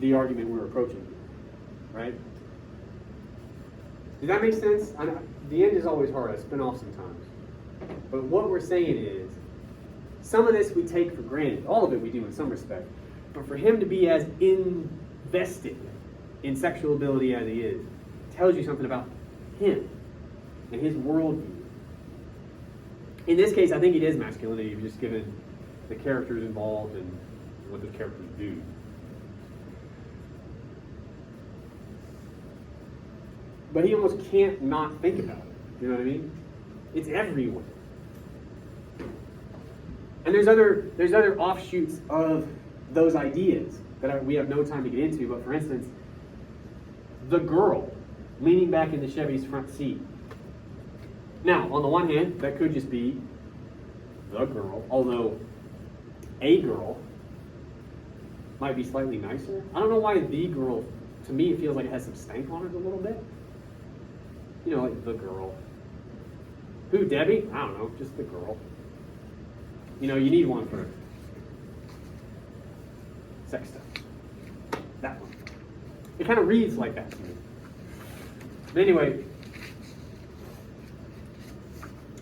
the argument we're approaching, right? Does that make sense? I know, the end is always hard. I spin off sometimes. But what we're saying is, some of this we take for granted. All of it we do in some respect. But for him to be as invested in sexual ability as he is, tells you something about him and his worldview. In this case, I think it is masculinity, just given the characters involved and what the characters do. But he almost can't not think about it. You know what I mean? It's everywhere. And there's other offshoots of those ideas that we have no time to get into. But for instance, the girl leaning back in the Chevy's front seat. Now, on the one hand, that could just be the girl, although a girl might be slightly nicer. I don't know why the girl, to me, it feels like it has some stank on it a little bit. You know, like the girl. Who, Debbie? I don't know, just the girl. You know, you need one for sex stuff. That one. It kind of reads like that to me. But anyway,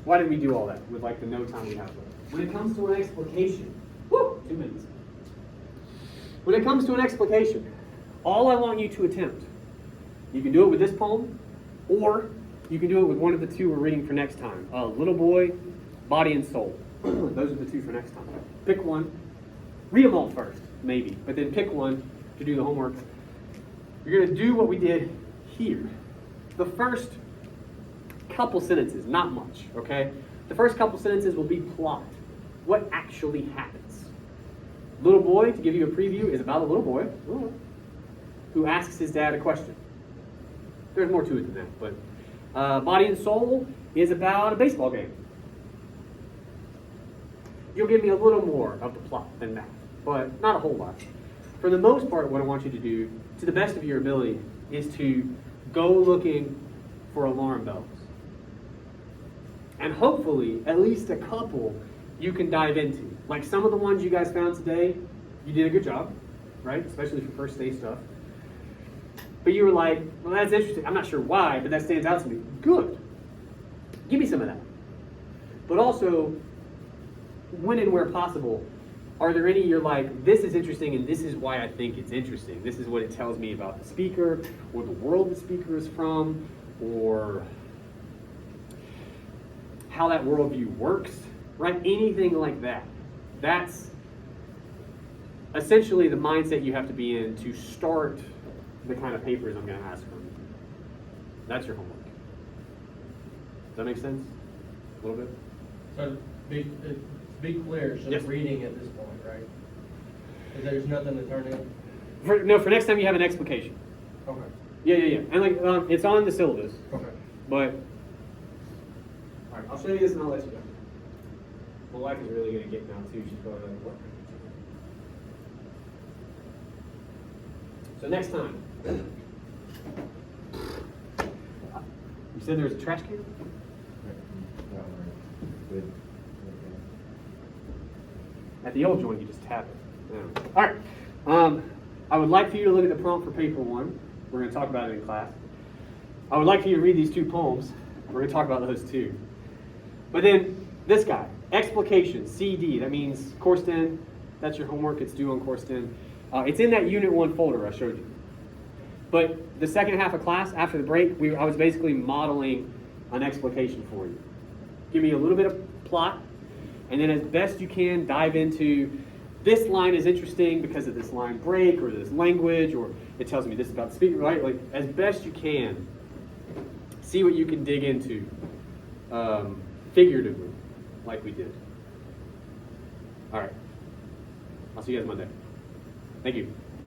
why did we do all that with like the no time we have left? When it comes to an explication, 2 minutes. When it comes to an explication, all I want you to attempt, you can do it with this poem, or you can do it with one of the two we're reading for next time. Little Boy, Body and Soul. Those are the two for next time. Pick one. Read them all first, maybe, but then pick one to do the homework. You're going to do what we did here. The first couple sentences, not much, okay? The first couple sentences will be plot. What actually happens? Little Boy, to give you a preview, is about a little boy who asks his dad a question. There's more to it than that, but Body and Soul is about a baseball game. You'll give me a little more of the plot than that, but not a whole lot. For the most part, what I want you to do, to the best of your ability, is to go looking for alarm bells. And hopefully, at least a couple you can dive into. Like some of the ones you guys found today, you did a good job, right? Especially for first day stuff. But you were like, well, that's interesting. I'm not sure why, but that stands out to me. Good. Give me some of that. But also, when and where possible, are there any you're like, this is interesting and this is why I think it's interesting. This is what it tells me about the speaker, or the world the speaker is from, or how that worldview works, right? Anything like that. That's essentially the mindset you have to be in to start the kind of papers I'm going to ask from you. That's your homework. Does that make sense? A little bit? So to be clear, it's just Yes. reading at this point, right? There's nothing to turn in? For next time you have an explication. Okay. Yeah. And like, it's on the syllabus, Okay. but all right, I'll show you this and I'll let you go. My wife is really gonna get now too. She's going like, what? So next time, you said there was a trash can? That one, good. At the old joint, you just tap it. Yeah. All right. I would like for you to look at the prompt for paper one. We're going to talk about it in class. I would like for you to read these two poems. We're going to talk about those too. But then this guy, explication, CD. That means course 10. That's your homework. It's due on course 10. It's in that Unit 1 folder I showed you. But the second half of class, after the break, I was basically modeling an explication for you. Give me a little bit of plot, and then as best you can, dive into this line is interesting because of this line break or this language, or it tells me this about the speaker, right? Like, as best you can, see what you can dig into figuratively, like we did. All right. I'll see you guys Monday. Thank you.